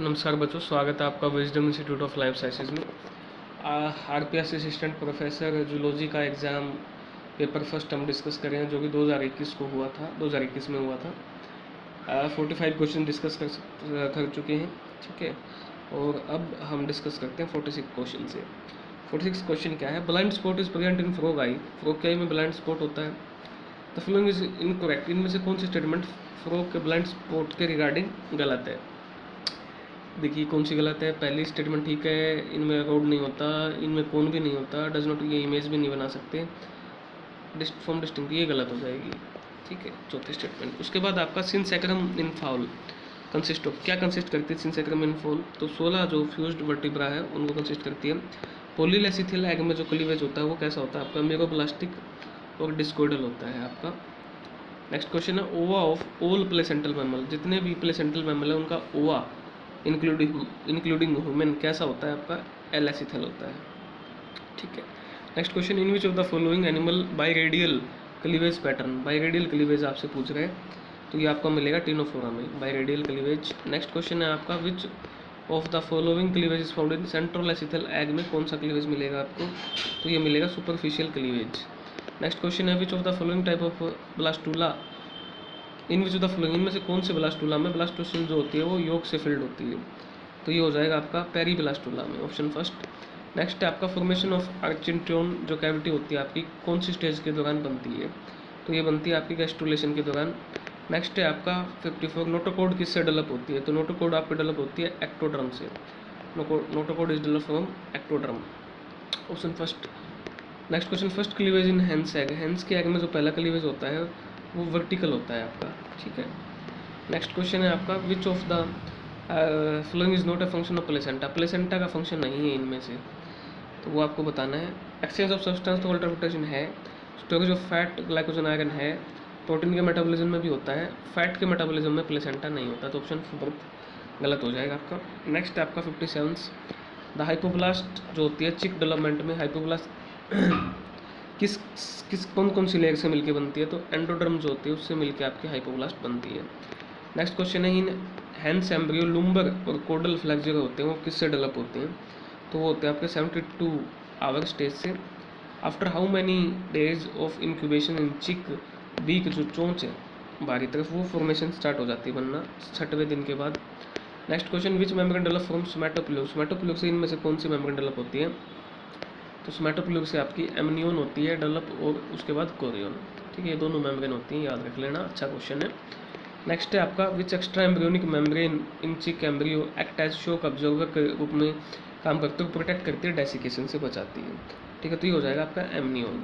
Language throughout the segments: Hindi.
नमस्कार बच्चों, स्वागत है आपका wisdom institute of life sciences में। आरपीएस असिस्टेंट प्रोफेसर जूलॉजी का एग्ज़ाम पेपर फर्स्ट हम डिस्कस कर रहे हैं, जो कि 2021 को हुआ था, 2021 में हुआ था। 45 क्वेश्चन डिस्कस कर चुके हैं, ठीक है। और अब हम डिस्कस करते हैं 46 क्वेश्चन से। 46 क्वेश्चन क्या है? Blind spot is present in frog I. Frog के आई में ब्लाइंड स्पॉट होता है। The following is incorrect. इनमें से कौन सी स्टेटमेंट फ्रॉग के ब्लाइंड स्पॉट के रिगार्डिंग गलत है? देखिए कौन सी गलत है। पहली स्टेटमेंट ठीक है, इनमें रोड नहीं होता, इनमें कोन भी नहीं होता, डज नॉट, ये इमेज भी नहीं बना सकते, फ्रॉम डिस्टिंक्ट, ये गलत हो जाएगी, ठीक है। चौथी स्टेटमेंट। उसके बाद आपका synsacrum in fowl consist of, क्या कंसिस्ट करती है सिन सैक्रम इन फाउल? तो 16 जो फ्यूज्ड वर्टिब्रा है उनको कंसिस्ट करती है। पॉलीलेसिथिल एग में जो क्लीवेज होता है वो कैसा होता है आपका? मेगाप्लास्टिक और डिस्कोइडल होता है आपका। नेक्स्ट क्वेश्चन है ओवा ऑफ ऑल प्लेसेंटल मैमल। जितने भी प्लेसेंटल मैमल है उनका ओवा इंक्लूडिंग ह्यूमन कैसा होता है आपका? एलेसिथल होता है, ठीक है। Next question, in which of the following animal by radial cleavage pattern. By radial cleavage आपसे पूछ रहे हैं, तो ये आपको मिलेगा टिनोफोरा में, biradial cleavage. Next question है आपका, which of the following cleavage is found in centrolecithal egg में कौन सा क्लीवेज मिलेगा आपको? तो ये मिलेगा सुपरफिशियल क्लीवेज। नेक्स्ट क्वेश्चन है, which of the following type of blastula in which of the following, इनमें से कौन से ब्लास्टूला में ब्लास्टोसिन जो होती है वो योग से फिल्ड होती है? तो ये हो जाएगा आपका पेरी ब्लास्टूला में, ऑप्शन फर्स्ट। नेक्स्ट है आपका फॉर्मेशन ऑफ आर्चिंट्रियोन जो कैविटी होती है आपकी कौन सी स्टेज के दौरान बनती है? तो ये बनती है आपकी गैस्ट्रुलेशन के दौरान। नेक्स्ट है आपका 54, नोटोकोड किससे डेवलप होती है? तो नोटोकोड आपकी डेवलप होती है एक्टोड्रम से। Notochord is develop from ectoderm, option first. Next question, first cleavage in hence egg. Hence के एग में जो पहला क्लीवेज होता है वो वर्टिकल होता है आपका, ठीक है। नेक्स्ट क्वेश्चन है आपका, which of the following is not a function of placenta. Placenta का फंक्शन नहीं है इनमें से, तो वो आपको बताना है। एक्सचेंज ऑफ सब्सटेंस तो अल्ट्राफिल्ट्रेशन है, storage of fat glycogen iron है, प्रोटीन के मेटाबॉलिज्म में भी होता है, फैट के मेटाबॉलिज्म में प्लेसेंटा नहीं होता, तो ऑप्शन फोर्थ गलत हो जाएगा आपका। नेक्स्ट है आपका 57, द हाइपोब्लास्ट जो होती है चिक डेवलपमेंट में, हाइपोब्लास्ट किस किस कौन सी लेयर से मिलके बनती है? तो एंडोडर्म जो होती है उससे मिलके आपकी हाइपोब्लास्ट बनती है। नेक्स्ट क्वेश्चन है, इन हैंस एम्ब्रियो लुम्बर और कोडल फ्लैग जो होते हैं वो किससे डेवलप होते हैं? तो वो होते हैं आपके 72 आवर स्टेज से। After how many days of incubation in chick beak जो चोंच है बाहरी तरफ, वो फॉर्मेशन स्टार्ट हो जाती है बनना 6वें दिन के बाद। Next question, which membrane develop from somatopleure. Somatopleure से इनमें से कौन सी मेम्ब्रेन डेवलप होती है? तो सोमैटोप्यूल से आपकी एमनियोन होती है डेवलप, और उसके बाद कोरियोन, ठीक है। ये दोनों मेम्ब्रेन होती हैं, याद रख लेना, अच्छा क्वेश्चन है। नेक्स्ट है आपका, which extra embryonic membrane in chick embryo act as shock absorber के रूप में काम करते हुए प्रोटेक्ट करती है, डेसिकेशन से बचाती है, ठीक है। तो ये हो जाएगा आपका एमनियोन।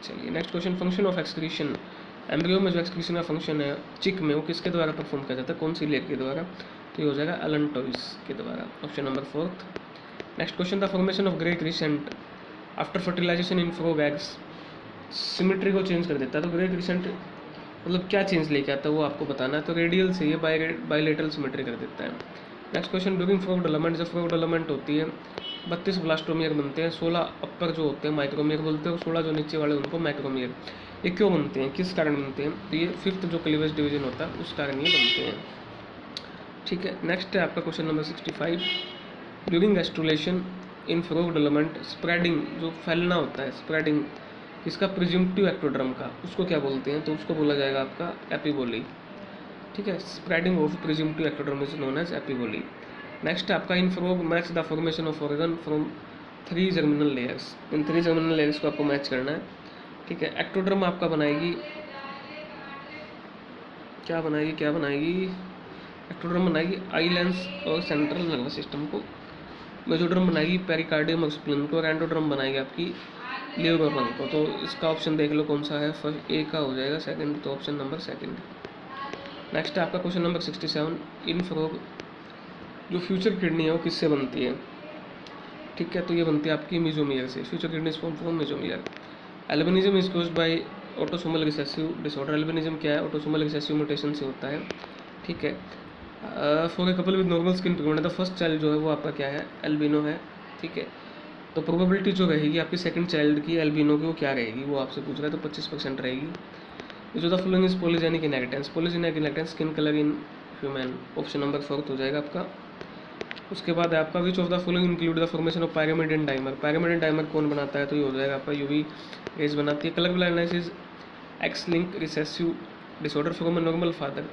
चलिए next question, function of excretion. Embryo में जो एक्सक्रीशन का फंक्शन है चिक में वो किसके द्वारा परफॉर्म किया जाता है? कौन सी लेयर के द्वारा? तो ये हो जाएगा एलेंटोइस के द्वारा, option number fourth. Next question, the formation of grey crescent after fertilization in frog eggs symmetry को चेंज कर देता है। तो ग्रे क्रिसेंट मतलब क्या चेंज लेके आता है वो आपको बताना है। तो रेडियल से ये बायलेटरल सिमेट्री कर देता है। Next question, during frog development, जब फ्रॉग डेवलपमेंट होती है 32 ब्लास्टोमियर बनते हैं, 16 अपर जो होते हैं माइक्रोमियर बोलते हैं, और 16 जो नीचे वाले उनको मैक्रोमियर। ये क्यों बनते हैं, किस कारण बनते हैं? तो ये 5th जो क्लीवेज डिवीजन होता है उस कारण ये बनते हैं, ठीक है। नेक्स्ट है आपका क्वेश्चन नंबर 65, ड्यूरिंग गैस्ट्रुलेशन इन फ्रॉग डेवलपमेंट स्प्रेडिंग जो फैलना होता है, स्प्रेडिंग किसका? प्रिज्यूम्टिव एक्टोड्रम का, उसको क्या बोलते हैं? तो उसको बोला जाएगा आपका एपिबोली, ठीक है। Spreading of presumptive ectoderm is known as epiboly. Next आपका, in frog match the formation of organ from 3 germinal layers. इन 3 जर्मिनल लेयर्स को आपको मैच करना है, ठीक है। एक्टोड्रम आपका बनाएगी क्या बनाएगी? एक्टोड्रम बनाएगी आई लेंस और सेंट्रल नर्वस सिस्टम को, मेसोड्रम बनाएगी पेरिकार्डियम और स्प्लीन को, और एंडोड्रम बनाएगी आपकी लिवर और लंग को। तो इसका ऑप्शन देख लो कौन सा है, फर्स्ट ए का हो जाएगा, सेकंड तो ऑप्शन नंबर सेकंड। नेक्स्ट है आपका क्वेश्चन नंबर 67, इन फ्रॉग जो फ्यूचर किडनी है वो किससे बनती है? ठीक है, तो ये बनती है आपकी मेसोमियर से। Future kidney form from mesomere. Albinism is caused by autosomal recessive disorder. Albinism क्या है? ऑटोसोमल रिसेसिव म्यूटेशन से होता है, ठीक है। For a couple with normal skin pigment, the first child जो है वो आपका क्या है? एल्बिनो है, ठीक है। तो प्रोबेबिलिटी जो रहेगी आपकी सेकंड चाइल्ड की एल्बिनो की वो क्या रहेगी, वो आपसे पूछ रहा है, तो 25% रहेगी। जो the following is polygenic inheritance. Polygenic inheritance skin colour in human, option number 4 हो जाएगा आपका। उसके बाद है आपका which of the following include the formation of pyramid and dimer. Pyramid and dimer कौन बनाता है, तो ये हो जाएगा आपका यूवी रेज बनाती है। Colour blindness is x link recessive disorder from a normal father.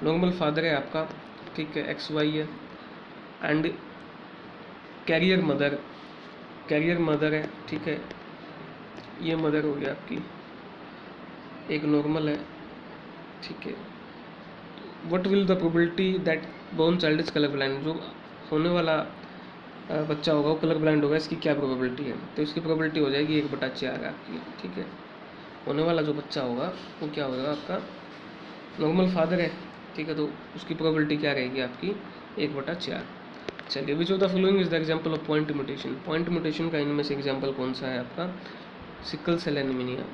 Normal father है आपका, ठीक है, एक्स वाई है, एंड कैरियर मदर है, ठीक है, ये मदर हो गई आपकी, एक नॉर्मल है, ठीक है। What will the probability that born child is colour blind, जो होने वाला बच्चा होगा वो कलर ब्लाइंड होगा, इसकी क्या प्रोबेबिलिटी है, तो इसकी प्रोबेबिलिटी हो जाएगी 1/4 आपकी, ठीक है। होने वाला जो बच्चा होगा वो क्या होगा आपका, नॉर्मल फादर है, ठीक है, तो उसकी प्रोबेबिलिटी क्या रहेगी आपकी 1/4। चलिए, विच of the following is the example of point mutation. Point mutation का इनमें से एग्जांपल कौन सा है आपका, सिकल सेल एनीमिया,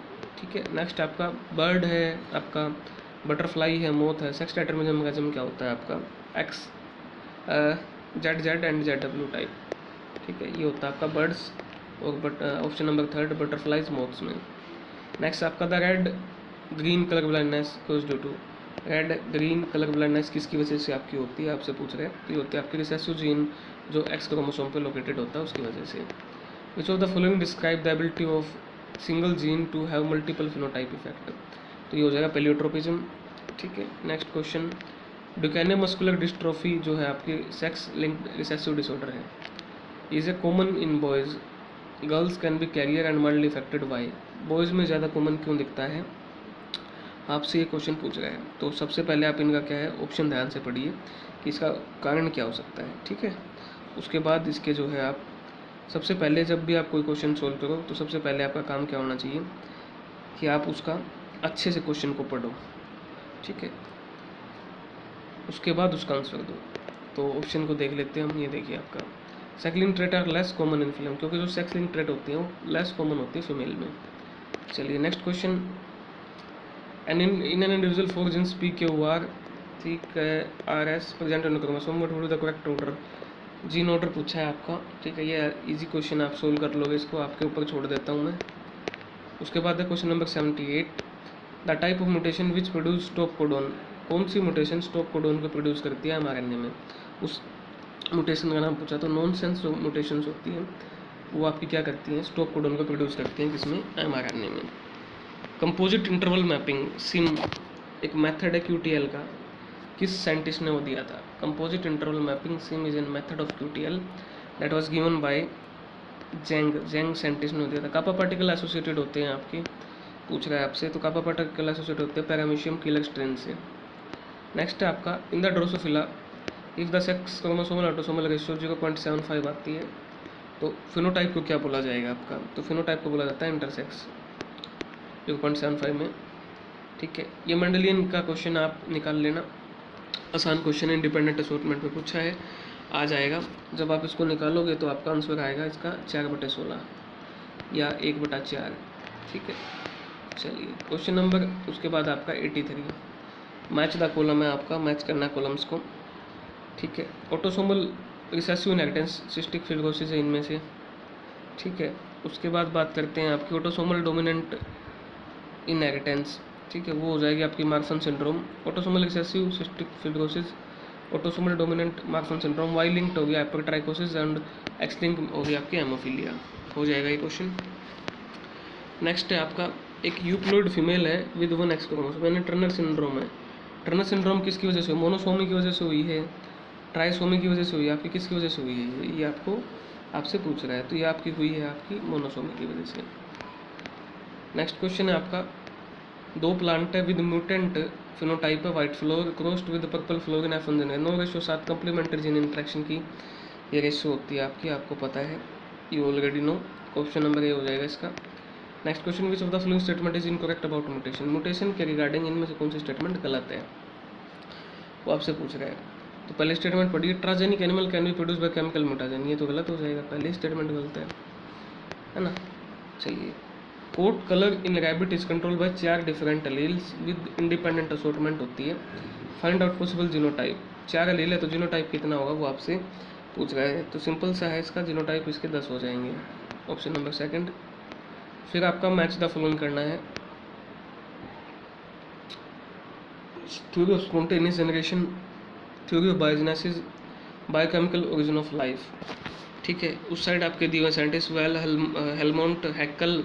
ठीक है। नेक्स्ट आपका बर्ड है, आपका बटरफ्लाई है, मोथ है। सेक्स डिटरमिनिज्म क्या होता है आपका, X Z and ZW type, ठीक है, ये होता है आपका बर्ड्स और but option number 3 butterflies moths में। नेक्स्ट आपका the red green colour blindness cause due to, red green colour blindness किसकी वजह से आपकी होती है, आपसे पूछ रहे हैं, तो ये होती है आपकी रिसेसिव जीन जो एक्स क्रोमोसोम पे लोकेटेड होता है उसकी वजह से। Which of the following describe the ability of single gene to have multiple phenotype effect, तो ये हो जाएगा पेलियोट्रोपिज्म, ठीक है। Next question, Duchenne muscular dystrophy जो है आपकी सेक्स लिंक्ड रिसेसिव डिसऑर्डर है, is a common in boys, girls can be carrier and mildly affected by. Boys में ज़्यादा कॉमन क्यों दिखता है, आपसे ये क्वेश्चन पूछ रहे हैं, तो सबसे पहले आप इनका क्या है ऑप्शन ध्यान से पढ़िए कि इसका कारण क्या हो सकता है, ठीक है। उसके बाद इसके जो है आप सबसे पहले जब भी आप कोई क्वेश्चन सोल्व करो तो सबसे पहले आपका काम क्या होना चाहिए कि आप उसका अच्छे से क्वेश्चन को पढ़ो, ठीक है, उसके बाद उसका आंसर दो। तो ऑप्शन को देख लेते हैं हम, ये देखिए आपका sex linked trait are less common in female, क्योंकि जो सेक्स लिंक्ड ट्रेट होती है वो लेस कॉमन होती है फीमेल में। चलिए next question, an in an individual 4 genes PQR, ठीक है, RS present in chromosome, what would the correct order, gene order पूछा है आपका, ठीक है, ये इजी क्वेश्चन आप सोल्व कर लोगे, इसको आपके ऊपर छोड़ देता हूँ मैं। उसके बाद है question number 78, the type of mutation which produce stop codon, कौन सी म्यूटेशन स्टॉप कोडोन को प्रोड्यूस करती है mRNA में, उस म्यूटेशन का नाम पूछा। तो नॉनसेंस जो म्यूटेशंस होती हैं वो आपकी क्या करती हैं, स्टॉप कोडोन को प्रोड्यूस करती हैं, किसमें, mRNA में। कंपोजिट इंटरवल मैपिंग सिम एक मेथड है QTL का, किस साइंटिस्ट ने वो दिया था, composite interval mapping CIM is an method of QTL that was given by Zeng scientist ने दिया था। कापा पार्टिकल एसोसिएटेड होते हैं आपके, पूछ रहा है आपसे, तो कापा पार्टिकल एसोसिएटेड होते हैं पैरामीशियम किलर स्ट्रेन से। नेक्स्ट है आपका in the Drosophila if the sex chromosomal autosomal ratio 0.75 आती है तो फिनोटाइप को क्या बोला जाएगा आपका, तो फिनोटाइप को बोला जाता है इंटरसेक्स 0.75 में, ठीक है। ये मेंडेलियन का क्वेश्चन आप निकाल लेना, आसान क्वेश्चन है, इंडिपेंडेंट असॉर्टमेंट में पूछा है, आ जाएगा। जब आप इसको निकालोगे तो आपका आंसर आएगा इसका 4/16 या 1/4, ठीक है। चलिए क्वेश्चन नंबर, उसके बाद आपका 83, मैच द कॉलम है आपका, मैच करना कॉलम्स को, ठीक है। Autosomal recessive inheritance cystic fibrosis है इनमें से, ठीक है। उसके बाद बात करते हैं आपकी ऑटोसोमल डोमिनेंट इनहेरिटेंस, ठीक है, वो हो जाएगी आपकी Marfan syndrome. Autosomal recessive cystic fibrosis, autosomal dominant Marfan syndrome, Y linked हो गया हाइपरट्राइकोसिस एंड एक्स लिंक हो गया आपकी हेमोफीलिया, हो जाएगा ये क्वेश्चन। नेक्स्ट है आपका एक यूप्लॉइड फीमेल है विद 1 एक्स क्रोमोसोम, यानी टर्नर सिंड्रोम है। टर्नर सिंड्रोम किसकी वजह से, मोनोसोमी की वजह से हुई है, ट्राइसोमी की वजह से हुई है, आपकी किसकी वजह से हुई है, ये आपको आपसे पूछ रहा है, तो ये आपकी हुई है आपकी मोनोसोमी की वजह से। नेक्स्ट क्वेश्चन है आपका, 2 प्लांट है विद म्यूटेंट फिनोटाइप है white flower crossed with purple flower in F1 gen, 9:7 complementary gene interaction की ये रेशियो होती है आपकी, आपको पता है, you already know. Option number A हो जाएगा इसका। Next question, which of the following statement is incorrect about mutation, mutation के रिगार्डिंग इनमें से कौन सी स्टेटमेंट गलत है, वो आपसे पूछ रहा है। तो पहले स्टेटमेंट पढ़िए, transgenic animal can be produce by chemical mutation, ये तो गलत हो जाएगा, पहले स्टेटमेंट गलत है ना। चलिए, coat colour in rabbit is control by 4 different alleles with independent assortment होती है, find out possible genotype, 4 allele है तो जीनोटाइप कितना होगा वो आपसे पूछ रहा है, तो सिंपल सा है इसका, जीनोटाइप इसके 10 हो जाएंगे, ऑप्शन नंबर 2। फिर आपका मैच द फॉलोइंग करना है, theory of spontaneous generation, theory of biogenesis, biochemical origin of life, ठीक है। उस साइड आपके दिए हुए साइंटिस्ट वेल, हेलमोंट, हैक्कल,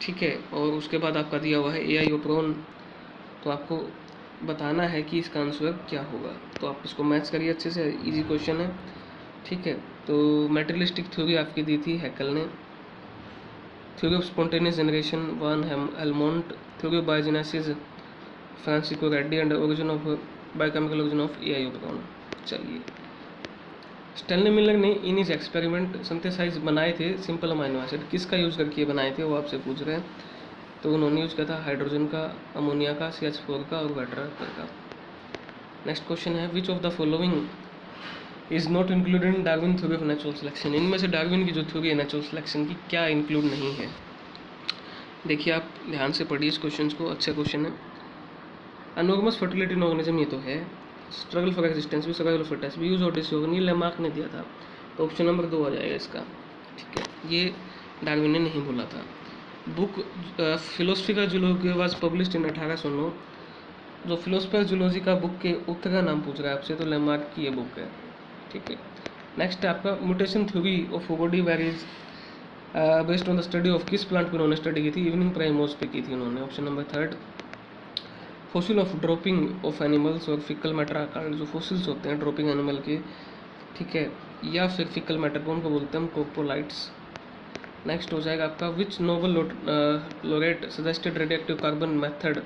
ठीक है। और उसके बाद आपका दिया हुआ है एआई ओप्रोन। तो आपको बताना है कि इसका आंसर क्या होगा। तो आप इसको मैच करिए अच्छे से, इजी क्वेश्चन है, ठीक है। तो मेटेरियलिस्टिक थ्योरी आपकी दी थी हैक्कल ने, theory of spontaneous generation van Helmont, theory of biogenesis Francisco Redi and origin of biochemical origin of A I Oparin. चलिए, स्टैनली मिलर ने इन इज एक्सपेरिमेंट सिंथेसाइज बनाए थे सिंपल अमाइनो एसिड, किसका यूज़ करके बनाए थे वो आपसे पूछ रहे हैं। तो उन्होंने यूज़ किया था हाइड्रोजन का, अमोनिया का, CH4 का और वाटर का। नेक्स्ट क्वेश्चन है which of the following is not included in Darwin theory of natural selection, इनमें से डार्विन की जो थ्योरी है नेचुरल सिलेक्शन की क्या इंक्लूड नहीं है। देखिए आप ध्यान से पढ़िए इस क्वेश्चन को, अच्छा क्वेश्चन है। अनॉर्मस फर्टिलिटी इन ऑर्गेनिज्म, ये तो है। स्ट्रगल फॉर एग्जिस्टेंस भी, सर्वाइवल फॉर टेस्ट भी, यूज और डिसऑर्गन, ये लेमार्क ने दिया था। तो ऑप्शन नंबर 2 आ जाएगा इसका, ठीक है। ये डार्विन ने नहीं बोला था। Book philosophical zoology was published in 1809, जो फिलोसफिकल जूलॉजी का बुक के उत्तर का नाम पूछ रहा है आपसे, तो लेमार्क की ये बुक है, ठीक है। नेक्स्ट है आपका mutation theory of Hugo de Vries based on the study of, किस प्लांट को उन्होंने स्टडी की थी, इवनिंग प्राइमोस पे की थी उन्होंने। Option number 3 fossil of dropping of animals और फिकल मैटर आकार, जो फॉसिल्स होते हैं ड्रॉपिंग एनिमल के, ठीक है, या फिर फिकल मैटर को उनको बोलते हैं हम कोपोलाइट्स। नेक्स्ट हो जाएगा आपका which Nobel laureate suggested radioactive carbon method,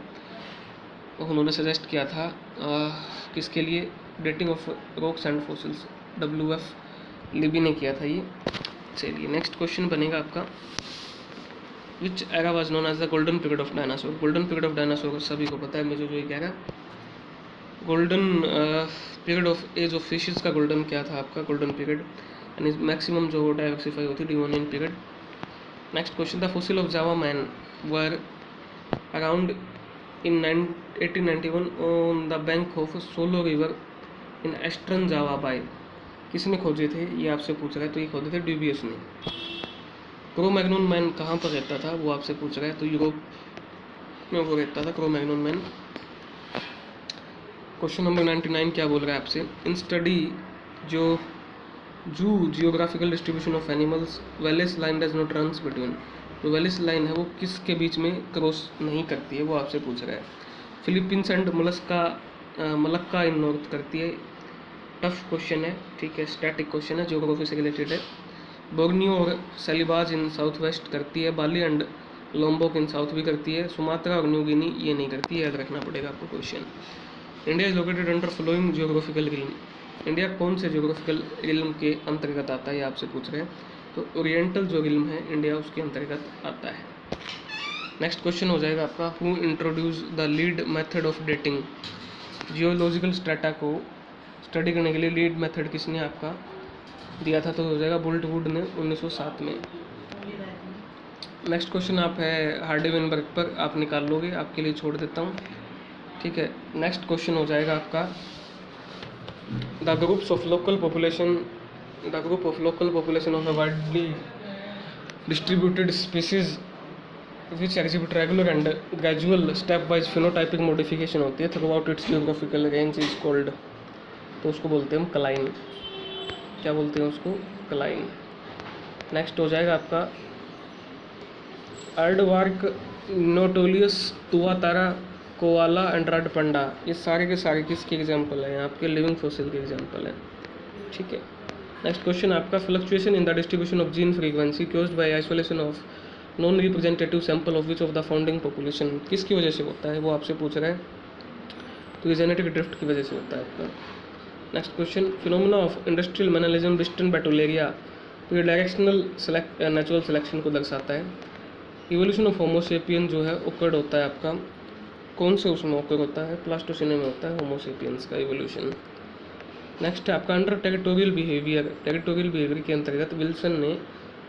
उन्होंने सजेस्ट किया था किसके लिए, dating of rocks and fossils, WF Libby ने किया था ये। चलिए नेक्स्ट क्वेश्चन बनेगा आपका which era was known as the golden period of dinosaur, golden period of dinosaur सभी को पता है, मुझे जो ये कह रहा golden period of age of fishes का गोल्डन क्या था आपका, गोल्डन पीरियड, यानी मैक्सिमम जो डाइवर्सिफाई होती है Devonian period. Next question the fossil of Java man were around in 1891 on the bank of Solo river in eastern Java by, किसने खोजे थे ये आपसे पूछ रहा है। तो ये खोजे थे ड्यूबियस ने। क्रो-मैग्नोन मैन कहाँ पर रहता था वो आपसे पूछ रहा है, तो यूरोप में वो रहता था क्रो-मैग्नोन मैन। क्वेश्चन नंबर 99 क्या बोल रहा है आपसे, इन स्टडी जो geographical distribution of animals Wallace line does not runs between, जो वेलिस लाइन है वो किसके बीच में क्रॉस नहीं करती है वो आपसे पूछ रहा है। Philippines and Malacca in north करती है, टफ क्वेश्चन है, ठीक है, स्टैटिक क्वेश्चन है, जियोग्राफी से रिलेटेड है। बोर्नियो और सेलिबाज इन साउथ वेस्ट करती है, बाली एंड लोम्बोक इन साउथ भी करती है, सुमात्रा और न्यू गिनी ये नहीं करती है, याद रखना पड़ेगा आपको question. India is located under following geographical realm, India कौन से जियोग्राफिकल रिल्म के अंतर्गत आता है ये आपसे पूछ रहे हैं। तो ओरिएंटल जो रिल्म है इंडिया उसके अंतर्गत आता है। नेक्स्ट क्वेश्चन हो जाएगा आपका who introduce the lead method of dating, geological strata को स्टडी करने के लिए लीड मेथड किसने आपका दिया था, तो हो जाएगा बोल्टवुड ने 1907 में। नेक्स्ट क्वेश्चन आप है हार्डी वेनबर्ग पर, आप निकाल लोगे, आपके लिए छोड़ देता हूँ, ठीक है। नेक्स्ट क्वेश्चन हो जाएगा आपका the groups of local population, the group of local population of a widely distributed species which exhibit regular and gradual step wise phenotypic modification होती है through out it's geographical range is called, तो उसको बोलते हैं हम क्लाइन, क्या बोलते हैं उसको, क्लाइन। नेक्स्ट हो जाएगा आपका अर्डवार्क, नोटोलियस, तुआतारा, कोआला एंड रेड पंडा, ये सारे के सारे किसके एग्जाम्पल हैं, आपके लिविंग फॉसिल के एग्जाम्पल हैं, ठीक है। नेक्स्ट क्वेश्चन आपका fluctuation in the distribution of gene frequency caused by isolation of non representative sample of which of the founding population, किसकी वजह से होता है वो आपसे पूछ रहा है। तो ये जेनेटिक ड्रिफ्ट की वजह से होता है आपका। Next question phenomena of industrial melanism Biston betularia, तो ये डायरेक्शनल नेचुरल सिलेक्शन को दर्शाता है। इवोल्यूशन ऑफ होमोसेपियन जो है ओकर्ड होता है आपका, कौन से उसमें ओकर होता है, प्लास्टोसिने में होता है होमोसेपियंस का इवोल्यूशन। नेक्स्ट है आपका under territorial behaviour, territorial behaviour के अंतर्गत विल्सन ने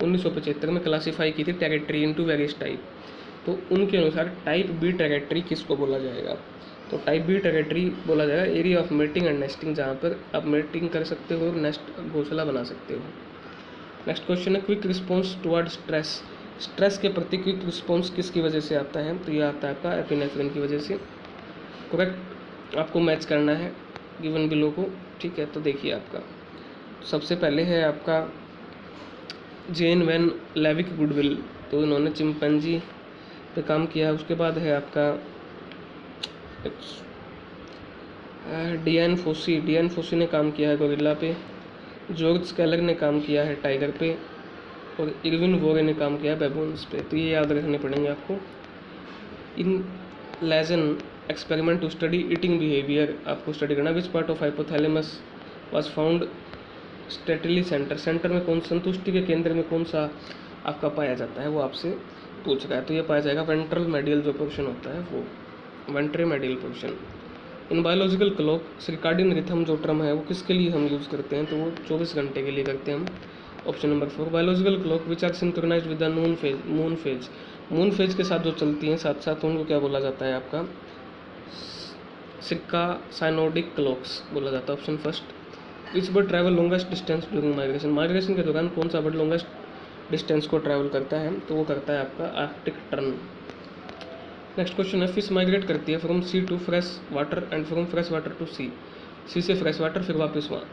1975 में क्लासीफाई की थी टेरिटरी इनटू वेरियस टाइप, तो उनके अनुसार टाइप बी टेरिटरी किसको बोला जाएगा, तो टाइप बी टेरिटरी बोला जाएगा area of mating and nesting, जहाँ पर आप मेटिंग कर सकते हो और नेस्ट घोंसला बना सकते हो। नेक्स्ट क्वेश्चन है quick response toward stress, stress के प्रति क्विक रिस्पॉन्स किसकी वजह से आता है, तो ये आता है आपका एपिनेफ्रिन की वजह से। करेक्ट आपको मैच करना है गिवन बिलो को, ठीक है। तो देखिए आपका सबसे पहले है आपका जेन वैन लेविक गुडविल, तो इन्होंने चिंपैंजी पे काम किया। उसके बाद है आपका डियान फोसी ने काम किया है गोरिल्ला पे। जॉर्ज स्केलर ने काम किया है टाइगर पे, और इरविन वोरे ने काम किया है बैबून्स पे। तो ये याद रखने पड़ेंगे आपको। In lesion experiment to study eating behaviour आपको स्टडी करना। Which part of hypothalamus was found satiety centre में कौन, संतुष्टि के केंद्र में कौन सा आपका पाया जाता है, वो आपसे पूछ रहा है। तो ये पाया जाएगा वेंट्रल मेडियल जो पोर्शन होता है वो, ventromedial portion. In biological clock circadian rhythm जो टर्म है वो किसके लिए हम यूज़ करते हैं, तो वो 24 घंटे के लिए करते हैं हम। Option number 4 biological clock which are synchronized with the moon phase के साथ जो चलती हैं साथ साथ, उनको क्या बोला जाता है आपका सिक्का साइनोडिक क्लॉक्स बोला जाता है। Option first which bird travel longest distance during migration के दौरान कौन सा बर्ड लॉन्गेस्ट डिस्टेंस को ट्रैवल करता है, तो वो करता है आपका आर्कटिक टर्न। नेक्स्ट क्वेश्चन है फिश माइग्रेट करती है from sea to fresh water and from fresh water to sea से फ्रेश वाटर फिर वापस वहाँ,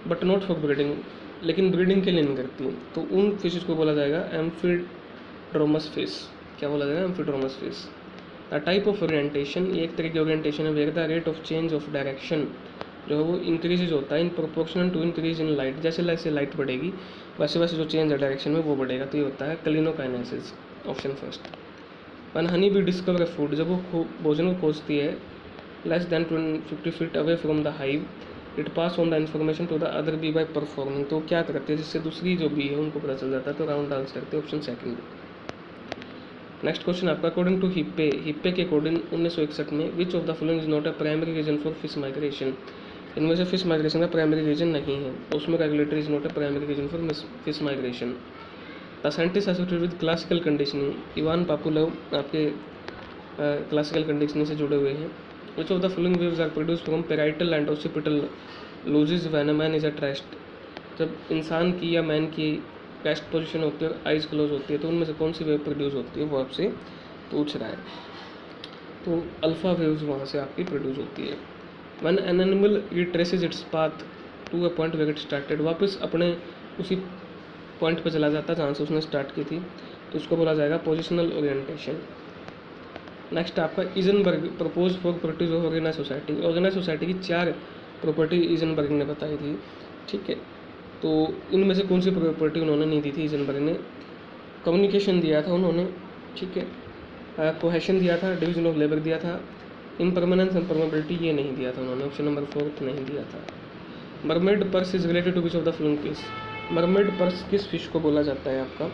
बट नॉट फॉर ब्रीडिंग, लेकिन ब्रीडिंग के लिए नहीं करती। तो उन फिशेज को बोला जाएगा एम्फीड्रोमस फिश। क्या बोला जाएगा, amphidromous fish. The type of orientation, ये एक तरह की ओरिएंटेशन है where the rate of change of direction जो है वो इंक्रीजेज होता है in proportional to increase in light, जैसे जैसे लाइट बढ़ेगी वैसे वैसे जो चेंज है डायरेक्शन में वो बढ़ेगा। तो ये होता है klinokinesis. Option first. One honey bee discover food, जब वो भोजन को खोजती है less than 50 feet away from the hive, it pass on the information to the other bee by performing. तो क्या करते हैं जिससे दूसरी जो बी है उनको पता चल जाता है, तो राउंड डांस करते हैं। Option second. नेक्स्ट क्वेश्चन आपका अकॉर्डिंग टू हिप्पे के अकॉर्डिंग 1961 में which of the following is not a primary reason for fish migration, इनमें से फिश माइग्रेशन का प्राइमरी रीजन नहीं है। उसमें regulatory is not a primary reason for fish migration. The scientist associated with classical conditioning, Ivan Pavlov आपके क्लासिकल कंडीशनिंग से जुड़े हुए हैं। Which of the following waves are produce from parietal and occipital loses when a man is at rest, जब इंसान की या मैन की रेस्ट पोजीशन होती है और आइज क्लोज होती है तो उनमें से कौन सी वेव प्रोड्यूस होती है, वो आपसे पूछ रहा है। तो अल्फा वेव्स वहाँ से आपकी प्रोड्यूस होती है। When an animal retraces its path to a point where it started, वापस अपने उसी पॉइंट पर चला जाता है जहाँ से उसने स्टार्ट की थी, तो उसको बोला जाएगा पोजिशनल ओरिएंटेशन। नेक्स्ट आपका Eisenberg propose for properties of organise society, organise society की 4 प्रॉपर्टी इजनबर्ग ने बताई थी। ठीक है, तो इनमें से कौन सी प्रॉपर्टी उन्होंने नहीं दी थी इजनबर्ग ने। कम्युनिकेशन दिया था उन्होंने, ठीक है, कोहेशन दिया था, डिवीजन ऑफ लेबर दिया था, इम्परमानेंस एंड परमेबिलिटी ये नहीं दिया था उन्होंने। ऑप्शन नंबर 4 नहीं दिया था। Mermaid purse is related to which of the following fish, mermaid purse किस फिश को बोला जाता है आपका,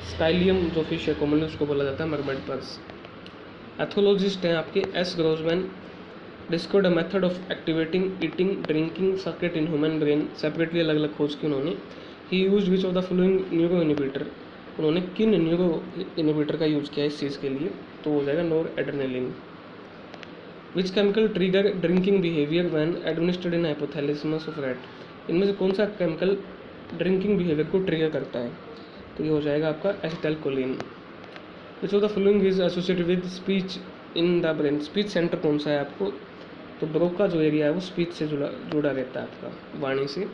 स्काइलियम जो फिश है कॉमनली उसको बोला जाता है मरमेड पर्स। एथोलॉजिस्ट हैं आपके S Grossman, discovered a method of activating eating drinking circuit in human brain, separately अलग अलग खोज की उन्होंने। He use which of the following neuro inhibitor, उन्होंने किन न्यूरो इनिबिटर का यूज़ किया इस चीज़ के लिए, तो हो जाएगा noradrenaline. Which chemical trigger drinking behaviour when administered in hypothalamus of rat, इनमें से कौन सा केमिकल ड्रिंकिंग बिहेवियर को ट्रिगर करता है, तो ये हो जाएगा आपका acetylcholine. Which of the following is associated with speech in the brain, speech centre कौन सा है आपको, तो ब्रोका जो एरिया है वो स्पीच से जुड़ा रहता है आपका वाणी से।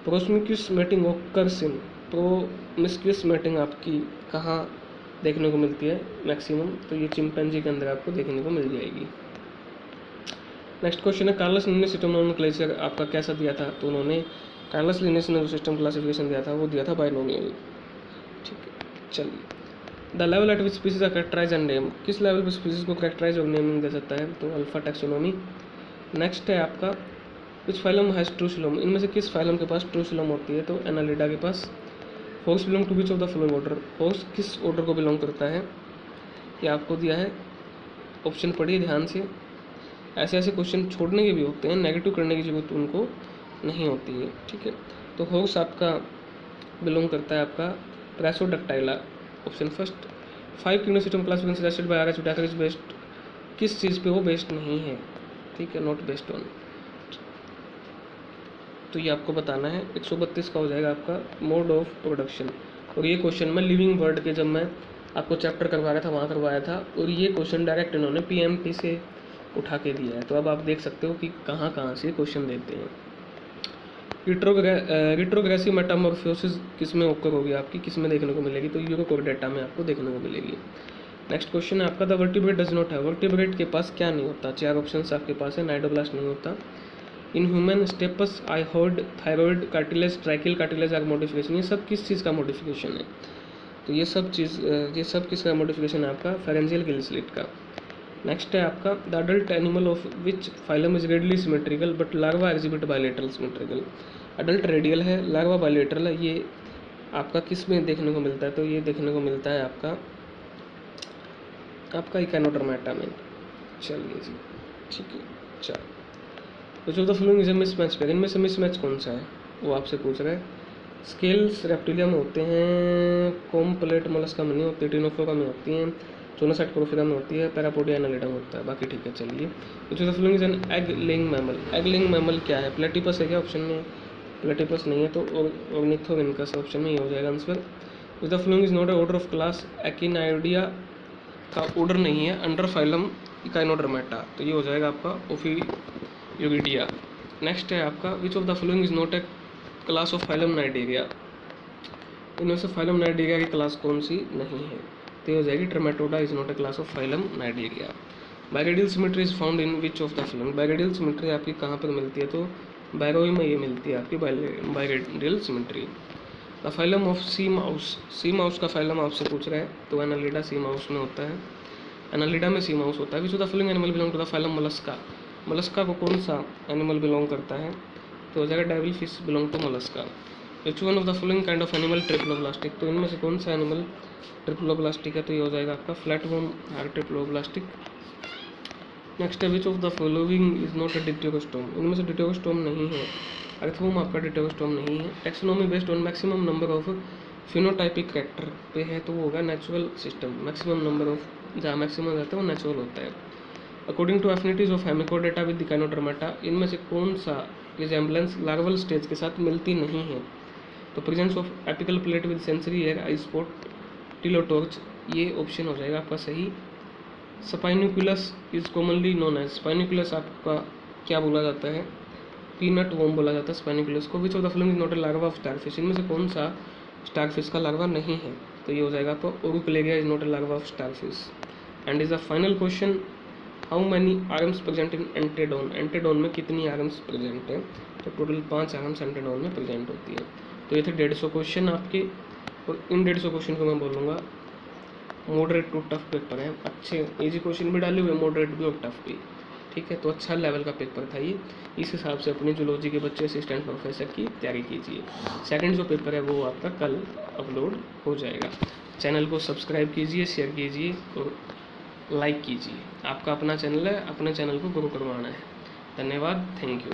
प्रोस्मिक्यूस मेटिंग ऑकर्स इन, प्रोमिस्क्यूस मेटिंग आपकी कहाँ देखने को मिलती है मैक्सिमम, तो ये चिंपैंजी के अंदर आपको देखने को मिल जाएगी। नेक्स्ट क्वेश्चन है कार्लस लिनेस सिस्टम नोमेनक्लेचर आपका कैसा दिया था, तो उन्होंने कार्लस लिनेस ने जो सिस्टम क्लासिफिकेशन दिया था वो दिया था बाइनोमियल। ठीक है, चलिए। The level at which species are characterize and name, किस लेवल पर स्पीसीज को कैरेक्टराइज और नेमिंग दे सकता है, तो अल्फा टैक्सोनॉमी। नेक्स्ट है आपका विच फाइलम हैज ट्रूसिलम, इनमें से किस फाइलम के पास ट्रूसिलम होती है, तो एनालिडा के पास। Horse belong to which of the following order, horse किस ऑर्डर को बिलोंग करता है, ये आपको दिया है, ऑप्शन पढ़िए ध्यान से। ऐसे ऐसे क्वेश्चन छोड़ने के भी होते हैं, नेगेटिव करने की जरूरत उनको नहीं होती है। ठीक है, तो हॉर्स आपका बिलोंग करता है आपका Perissodactyla. Option first. 5 kingdom system classification suggested by R H. Whittaker is based, किस चीज़ पे वो बेस्ड नहीं है, ठीक है, नॉट बेस्ड ऑन, तो ये आपको बताना है। 132 का हो जाएगा आपका मोड ऑफ प्रोडक्शन। और ये क्वेश्चन मैं लिविंग वर्ड के जब मैं आपको चैप्टर करवा रहा था वहाँ करवाया था, और ये क्वेश्चन डायरेक्ट इन्होंने पीएमटी से उठा के दिया है, तो अब आप देख सकते हो कि कहाँ कहाँ से क्वेश्चन देते हैं। रिट्रोग्रेसिव मेटामॉर्फोसिस किस में ओकर होगी आपकी, किस में देखने को मिलेगी, तो यूरोकोर्डेटा में आपको देखने को मिलेगी। नेक्स्ट क्वेश्चन है आपका, द वर्टिब्रेट डज नॉट है, वर्टिब्रेट के पास क्या नहीं होता, 4 ऑप्शन आपके पास है। नाइडोब्लास्ट नहीं होता, in human stapes, hyoid, thyroid, cartilage, tracheal cartilage are modification, ये सब किस चीज़ का मॉडिफिकेशन है, तो ये सब किसका मॉडिफिकेशन है आपका, फेरेंजियल गिल स्लिट का। नेक्स्ट है आपका, the adult animal of which phylum is radially symmetrical but larva exhibit bilateral symmetrical, adult radial है, लार्वा बायलेटरल है, ये आपका किस में देखने को मिलता है, तो ये देखने को मिलता है आपका इकाइनोडर्मेटा में। चलिए जी, ठीक है। चलो, तो जो the following is a mismatch pair, इनमें से मिसमैच कौन सा है वो आपसे पूछ रहा है। स्केल्स रेप्टिलिया में होते हैं, कॉम्प्लेट मोलस्का में नहीं होती, टिनोफोरा में होती हैं, जोनासाइट कोरोफिरा में होती है, पैरापोडिया एनालिडा में होता है, बाकी ठीक है। चलिए, जो the following is an egg laying mammal, egg laying mammal क्या है, प्लेटिपस है क्या, ऑप्शन में प्लेटिपस नहीं है, तो ऑर्निथोरिनकस ऑप्शन में ये हो जाएगा answer. The following is not a order of class, Echinoidea का ऑर्डर नहीं है, अंडर फाइलम इकाइनोडर्मेटा, तो ये हो जाएगा आपका ओफियोरिडिया। नेक्स्ट है आपका, which of the following is not a class of phylum Cnidaria, इनमें से फाइलम नाइडेरिया की क्लास कौन सी नहीं है, तो ये हो जाएगी Trematoda is not a class of phylum Cnidaria. Biradial symmetry is found in which of the following, biradial symmetry आपकी कहाँ पर मिलती है, तो बैरोई में ये मिलती है आपकी biradial symmetry. The phylum of sea mouse, sea mouse का फाइलम आपसे पूछ रहा है, तो एनालिडा सी माउस में होता है, एनालिडा में सी माउस होता है। Which of the following animal belong to the phylum Mollusca, Mollusca को कौन सा एनिमल बिलोंग करता है, तो हो जाएगा devil fish belong to Mollusca. Which one of the following kind of animal triploblastic, तो इनमें से कौन सा एनिमल ट्रिप्लोब्लास्टिक है, तो ये हो जाएगा आपका फ्लैटवर्म आर ट्रिप्लोब्लास्टिक। नेक्स्ट है, which of the following is not a deuterostome, इनमें से डिप्टेरोस्टोम नहीं है, अर्थवॉर्म आपका डिप्टेरोस्टोम नहीं है। Taxonomy based on maximum number of phenotypic character पे है, तो वो होगा natural system, maximum number of, जहाँ मैक्सिमम रहता है वो नेचुरल होता है। According to affinities of Hemichordata with Echinodermata, इनमें से कौन सा रिजेम्बलेंस लार्वल स्टेज के साथ मिलती नहीं है, तो presence of apical plate with sensory hair, eye spot, telotroch, ये ऑप्शन हो जाएगा आपका सही। Sipunculus is commonly known as, Sipunculus आपका क्या बोला जाता है, पीनट वॉर्म बोला जाता है स्पाइनिकुलस को। विच of the following is not a larva of starfish, इनमें से कौन सा स्टारफिश का लार्वा नहीं है, तो ये हो जाएगा आपका auricularia is not a larva of starfish. And is the final question, how many arms present in Antedon, Antedon में कितनी आर्म्स प्रेजेंट है, तो टोटल 5 आर्म्स एंटेडोन में प्रेजेंट होती है। तो ये थे 150 क्वेश्चन आपके, और इन 150 क्वेश्चन को मैं बोलूँगा मॉडरेट टू टफ पेपर है, अच्छे इजी क्वेश्चन भी डाले हुए, मॉडरेट भी और टफ भी, ठीक है। तो अच्छा लेवल का पेपर था ये, इस हिसाब से अपनी जूलॉजी के बच्चे असिस्टेंट प्रोफेसर की तैयारी कीजिए। सेकंड जो पेपर है वो आपका कल अपलोड हो जाएगा। चैनल को सब्सक्राइब कीजिए, शेयर कीजिए और लाइक कीजिए। आपका अपना चैनल है, अपने चैनल को ग्रो करवाना है। धन्यवाद, थैंक यू।